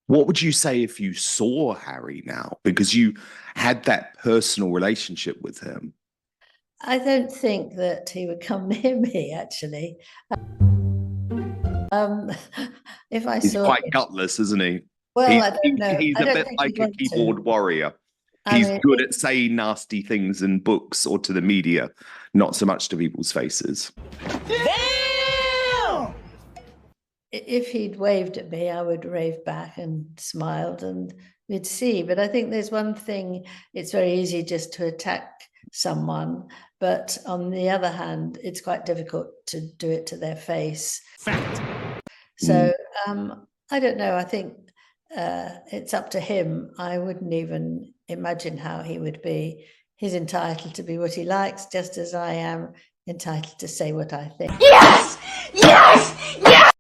What would you say if you saw Harry now? Because you had that personal relationship with him. I don't think that he would come near me, actually. Um, if I He's saw quite him, gutless, isn't he? well, He's, I don't he's, know. he's I a don't bit think he'd like a want to. keyboard warrior. I He's mean, good at saying nasty things in books or to the media, not so much to people's faces. Damn! if he'd waved at me, I would wave back and smiled and we'd see. But I think there's one thing, it's very easy just to attack someone. But on the other hand, it's quite difficult to do it to their face. Fact. So I don't know. I think it's up to him. I wouldn't even imagine how he would be. He's entitled to be what he likes, just as I am entitled to say what I think. Yes! Yes! Yes!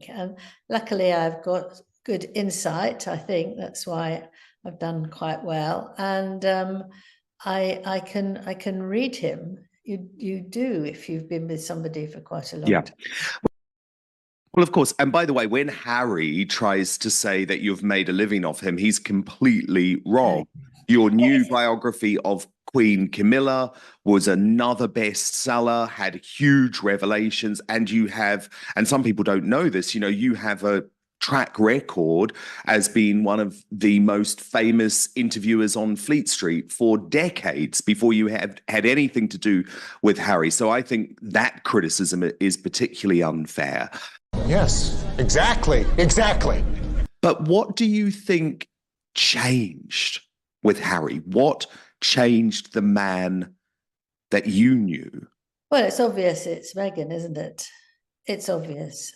And luckily, I've got good insight. I think that's why I've done quite well, and I can read him. You do if you've been with somebody for quite a long time. Well, of course. And by the way, when Harry tries to say that you've made a living off him, he's completely wrong. Your new biography of Queen Camilla was another bestseller, had huge revelations, and you have, and some people don't know this, you have a track record as being one of the most famous interviewers on Fleet Street for decades before you had anything to do with Harry. So I think that criticism is particularly unfair. Yes, exactly. But what do you think changed with Harry? What changed the man that you knew? Well, it's obvious it's Meghan, isn't it? It's obvious.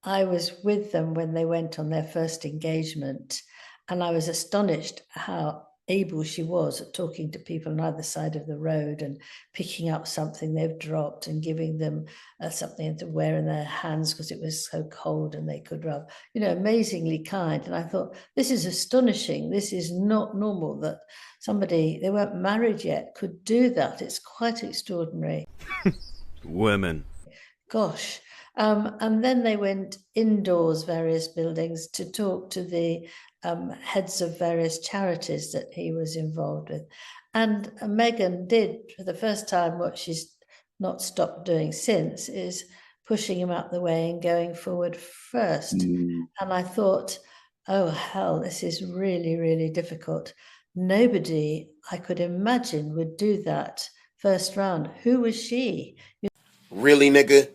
I was with them when they went on their first engagement, and I was astonished how able she was at talking to people on either side of the road and picking up something they've dropped and giving them something to wear in their hands because it was so cold and they could rub, amazingly kind. And I thought, this is astonishing. This is not normal that somebody, they weren't married yet, could do that. It's quite extraordinary. Women. Gosh. And then they went indoors, various buildings, to talk to the heads of various charities that he was involved with. And Meghan did, for the first time, what she's not stopped doing since, is pushing him out the way and going forward first. And I thought, oh, hell, this is really, really difficult. Nobody I could imagine would do that first round. Who was she? Really, nigga?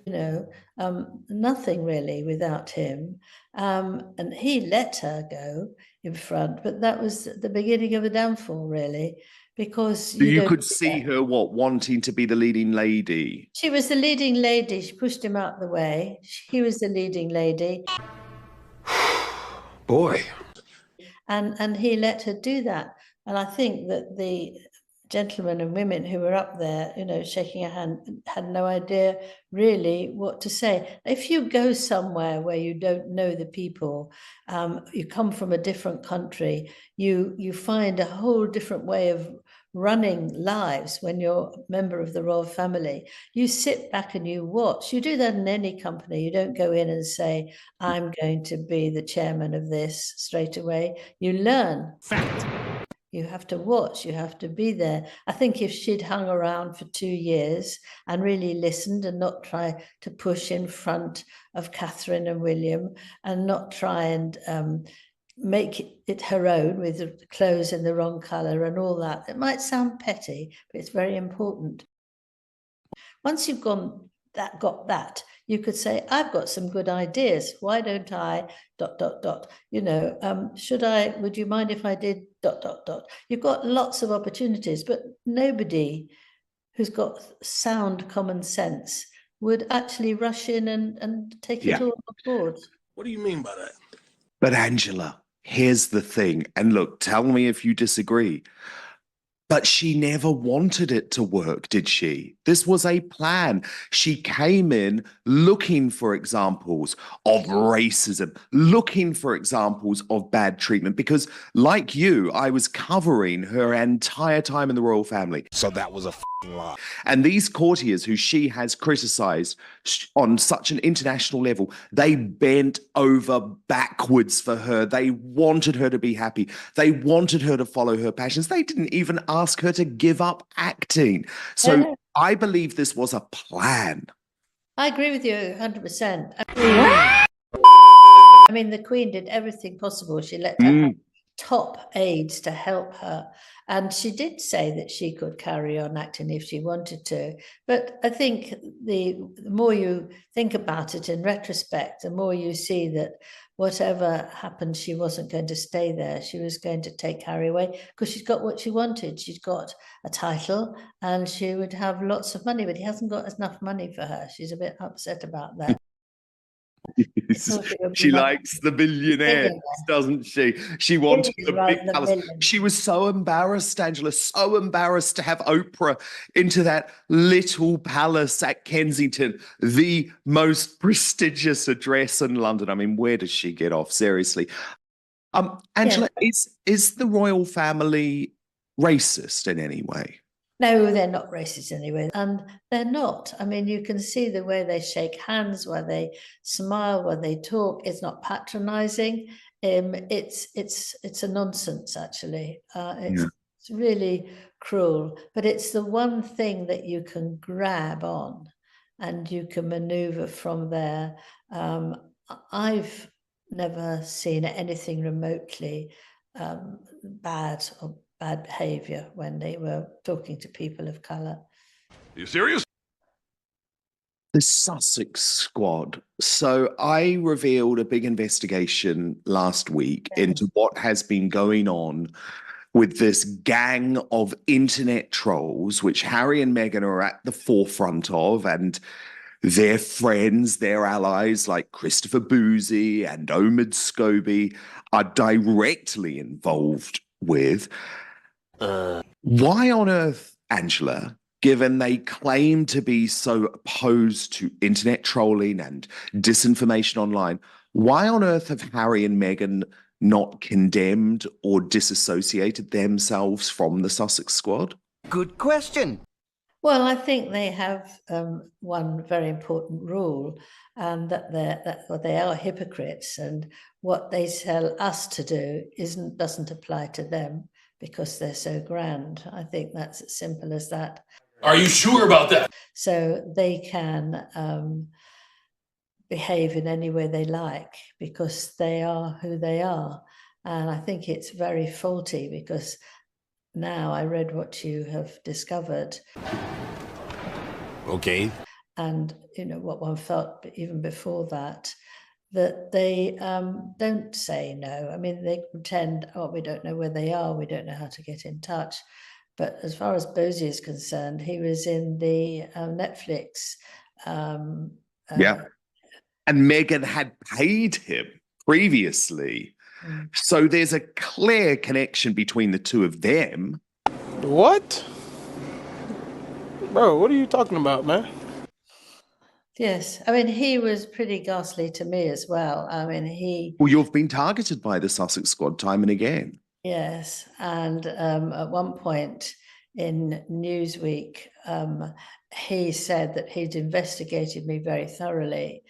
Nothing really without him. And he let her go in front, but that was the beginning of the downfall, really, because you could see her wanting to be the leading lady. She was the leading lady. She pushed him out the way. He was the leading lady. Boy. And he let her do that. And I think that the gentlemen and women who were up there, shaking a hand, had no idea really what to say. If you go somewhere where you don't know the people, you come from a different country, you find a whole different way of running lives when you're a member of the royal family. You sit back and you watch. You do that in any company. You don't go in and say, I'm going to be the chairman of this straight away. You learn. Fact. You have to watch, you have to be there. I think if she'd hung around for 2 years and really listened and not try to push in front of Catherine and William and not try and make it her own with the clothes in the wrong colour and all that, it might sound petty, but it's very important. Once you've got that, you could say, I've got some good ideas. Why don't I ... would you mind if I did ... You've got lots of opportunities, but nobody who's got sound common sense would actually rush in and take it all on board. What do you mean by that? But Angela, here's the thing. And look, tell me if you disagree. But she never wanted it to work, did she? This was a plan. She came in looking for examples of racism, looking for examples of bad treatment, because, like you, I was covering her entire time in the royal family. So that was a lie. And these courtiers who she has criticized on such an international level, they bent over backwards for her. They wanted her to be happy. They wanted her to follow her passions. They didn't even ask her to give up acting. So I believe this was a plan. I agree with you 100%. I mean, the Queen did everything possible. She let her have top aides to help her. And she did say that she could carry on acting if she wanted to. But I think the more you think about it in retrospect, the more you see that whatever happened, she wasn't going to stay there. She was going to take Harry away because she's got what she wanted. She's got a title and she would have lots of money, but he hasn't got enough money for her. She's a bit upset about that. She likes the billionaires, doesn't she? She wanted the big palace. She was so embarrassed, Angela, so embarrassed to have Oprah into that little palace at Kensington, the most prestigious address in London. I mean, where does she get off? Seriously. Angela, is the royal family racist in any way? No, they're not racist anyway, and they're not. I mean, you can see the way they shake hands, where they smile, where they talk. It's not patronizing. It's a nonsense, actually. It's really cruel, but it's the one thing that you can grab on, and you can maneuver from there. I've never seen anything remotely bad or bad behavior when they were talking to people of color. Are you serious? The Sussex Squad. So I revealed a big investigation last week into what has been going on with this gang of internet trolls, which Harry and Meghan are at the forefront of, and their friends, their allies like Christopher Boozy and Omid Scobie are directly involved with. Why on earth, Angela, given they claim to be so opposed to internet trolling and disinformation online, why on earth have Harry and Meghan not condemned or disassociated themselves from the Sussex Squad? Good question. Well, I think they have one very important rule, and that they are hypocrites, and what they tell us to do doesn't apply to them because they're so grand. I think that's as simple as that. Are you sure about that? So they can behave in any way they like because they are who they are. And I think it's very faulty because now I read what you have discovered. Okay. And, you know, what one felt even before that they don't say no. I mean, they pretend, oh, we don't know where they are, we don't know how to get in touch. But as far as Bosie is concerned, he was in the Netflix. And Meghan had paid him previously. So there's a clear connection between the two of them. What? Bro, what are you talking about, man? Yes, I mean, he was pretty ghastly to me as well. I mean, Well, you've been targeted by the Sussex Squad time and again. Yes, and at one point in Newsweek, he said that he'd investigated me very thoroughly,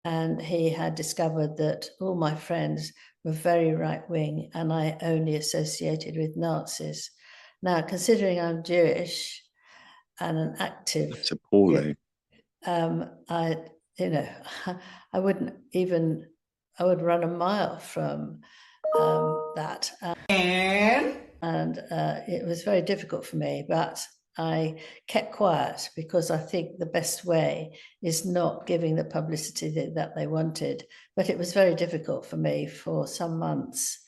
and he had discovered that all my friends were very right-wing, and I only associated with Nazis. Now, considering I'm Jewish and an active, That's appalling. I would run a mile from that. And it was very difficult for me, but I kept quiet because I think the best way is not giving the publicity that they wanted. But it was very difficult for me for some months.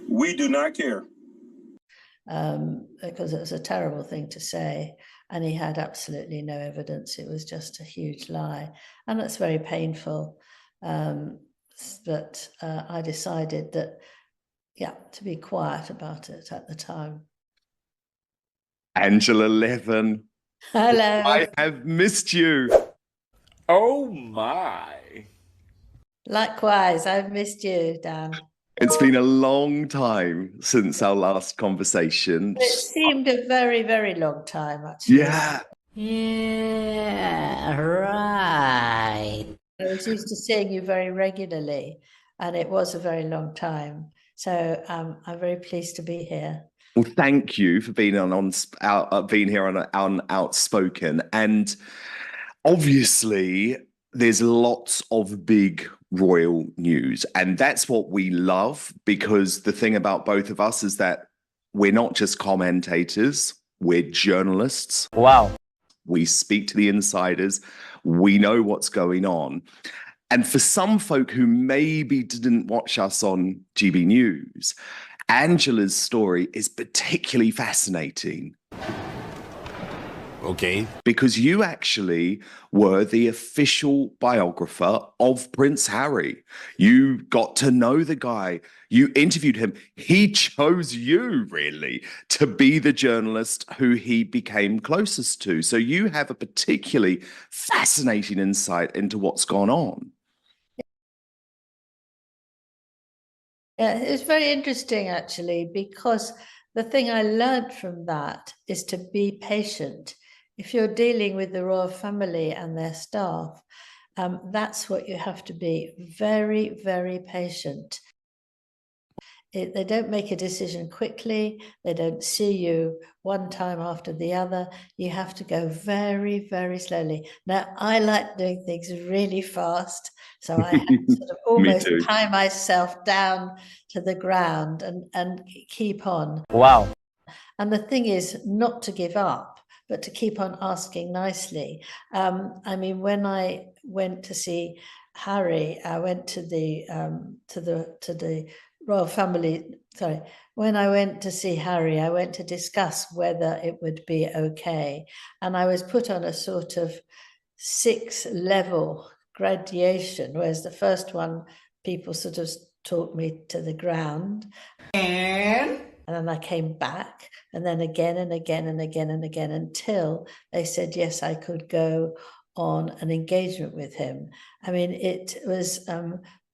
We do not care. Because it was a terrible thing to say, and he had absolutely no evidence. It was just a huge lie, and that's very painful. But I decided that, to be quiet about it at the time. Angela Levin, Hello. I have missed you. Oh my. Likewise, I've missed you, Dan. It's been a long time since our last conversation. It seemed a very, very long time, actually. Yeah. Yeah, right. I was used to seeing you very regularly, and it was a very long time. So I'm very pleased to be here. Well, thank you for being being here on Outspoken. And obviously, there's lots of big royal news, and that's what we love, because the thing about both of us is that we're not just commentators, we're journalists. Wow. We speak to the insiders. We know what's going on. And for some folk who maybe didn't watch us on GB News, Angela's story is particularly fascinating. Okay. Because you actually were the official biographer of Prince Harry. You got to know the guy. You interviewed him. He chose you, really, to be the journalist who he became closest to. So you have a particularly fascinating insight into what's gone on. Yeah, it's very interesting, actually, because the thing I learned from that is to be patient. If you're dealing with the royal family and their staff, that's what you have to be, very, very patient. They don't make a decision quickly. They don't see you one time after the other. You have to go very, very slowly. Now, I like doing things really fast, so I have to sort of almost tie myself down to the ground and keep on. Wow. And the thing is not to give up, but to keep on asking nicely. I mean, when I went to see Harry, I went to the royal family. Sorry, when I went to see Harry, I went to discuss whether it would be okay, and I was put on a sort of 6-level gradation, whereas the first one, people sort of talked me to the ground. And then I came back, and then again and again and again and again, until they said, yes, I could go on an engagement with him. I mean, it was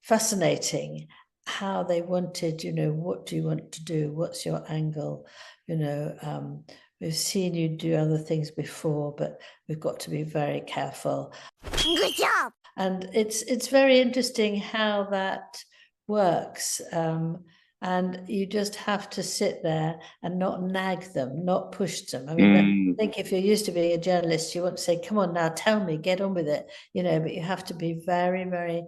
fascinating how they wanted, what do you want to do? What's your angle? We've seen you do other things before, but we've got to be very careful. Good job. And it's very interesting how that works. And you just have to sit there and not nag them, not push them. I mean, I think if you're used to being a journalist, you want to say, come on now, tell me, get on with it, but you have to be very, very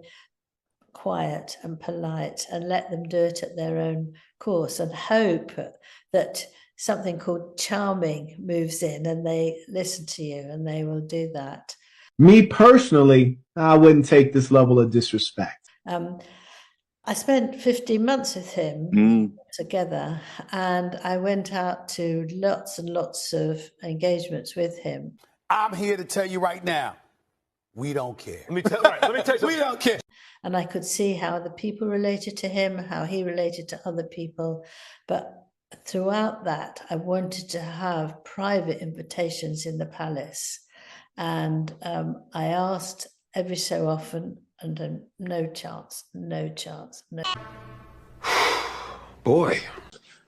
quiet and polite and let them do it at their own course, and hope that something called charming moves in and they listen to you, and they will do that. Me personally, I wouldn't take this level of disrespect. I spent 15 months with him together, and I went out to lots and lots of engagements with him. I'm here to tell you right now, we don't care. Let me tell you We don't care. And I could see how the people related to him, how he related to other people. But throughout that, I wanted to have private invitations in the palace. And I asked every so often, and then no chance. Boy.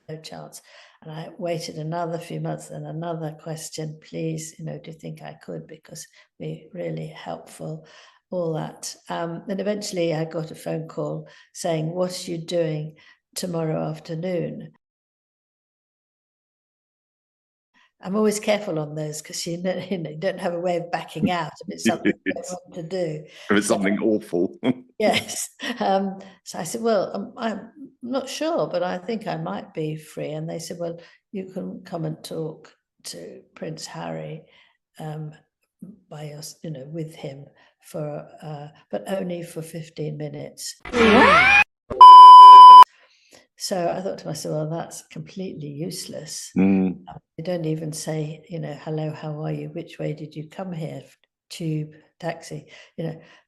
No chance. And I waited another few months, and another question, please, do you think I could? Because it'd be really helpful, all that. And eventually I got a phone call saying, what are you doing tomorrow afternoon? I'm always careful on those, because you don't have a way of backing out if it's something you don't want to do. If it's something awful. Yes. So I said, well, I'm not sure, but I think I might be free. And they said, well, you can come and talk to Prince Harry with him but only for 15 minutes. So I thought to myself, well, that's completely useless. They don't even say, hello, how are you? Which way did you come here? Tube, taxi,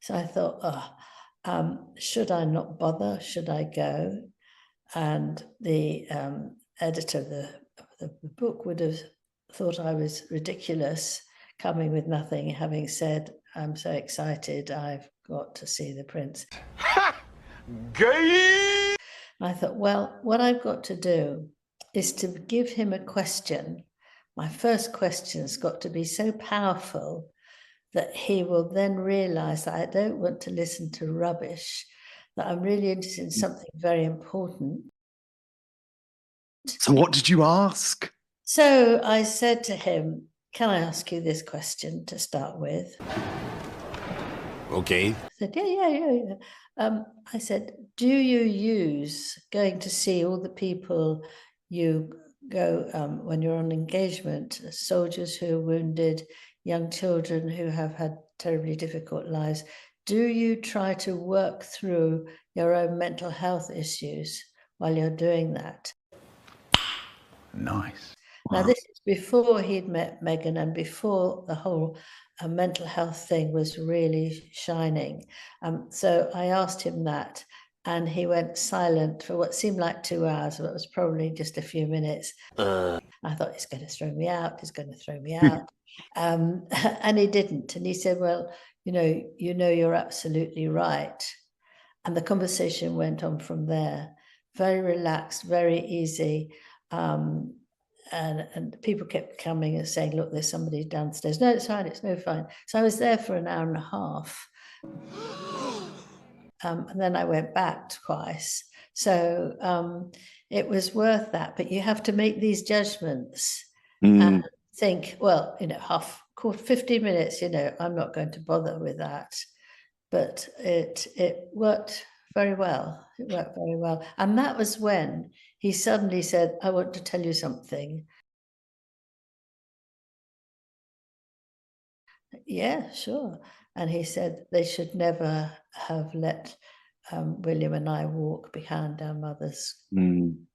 So I thought, should I not bother? Should I go? And the editor of the book would have thought I was ridiculous, coming with nothing, having said, I'm so excited, I've got to see the prince. Ha! Gay! And I thought, well, what I've got to do is to give him a question. My first question's got to be so powerful that he will then realize that I don't want to listen to rubbish, that I'm really interested in something very important. So what did you ask? So I said to him, can I ask you this question to start with? Okay. I said, yeah. I said, do you use going to see all the people you go when you're on engagement, soldiers who are wounded, young children who have had terribly difficult lives, do you try to work through your own mental health issues while you're doing that? Nice. Now, this is before he'd met Meghan and before the whole mental health thing was really shining. So I asked him that, and he went silent for what seemed like 2 hours, but it was probably just a few minutes. I thought, he's going to throw me out, he's going to throw me out. And he didn't. And he said, well, you know, you're absolutely right. And the conversation went on from there. Very relaxed, very easy. And people kept coming and saying, look, there's somebody downstairs. No, it's fine, it's no fine. So I was there for an hour and a half. And then I went back twice. So it was worth that. But you have to make these judgments and think, well, 50 minutes, I'm not going to bother with that. But it worked very well. It worked very well. And that was when he suddenly said, I want to tell you something. Yeah, sure. And he said they should never have let William and I walk behind our mother's when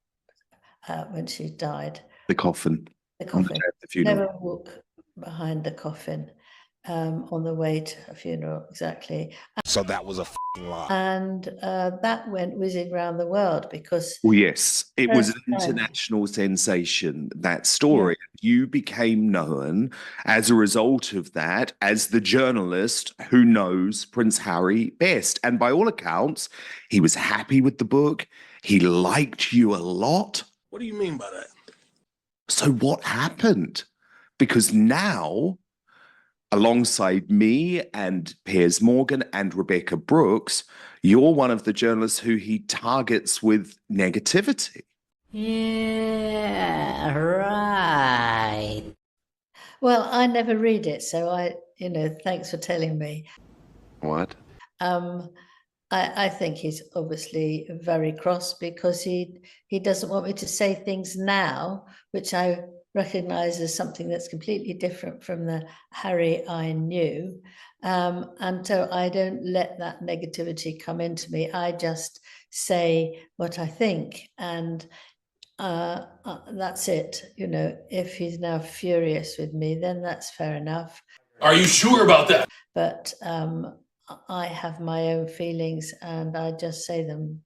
she died. The coffin. The coffin. The funeral. Never walk behind the coffin on the way to a funeral, exactly. So that was a lie. And that went whizzing around the world because... Well, yes, it was an international sensation, that story. Yeah. You became known as a result of that as the journalist who knows Prince Harry best. And by all accounts, he was happy with the book. He liked you a lot. What do you mean by that? So what happened? Because now, alongside me and Piers Morgan and Rebecca Brooks, you're one of the journalists who he targets with negativity. Yeah, right. Well, I never read it, so thanks for telling me. What? I think he's obviously very cross because he doesn't want me to say things now, which I recognize as something that's completely different from the Harry I knew. And so I don't let that negativity come into me. I just say what I think. And that's it. If he's now furious with me, then that's fair enough. Are you sure about that? But I have my own feelings and I just say them.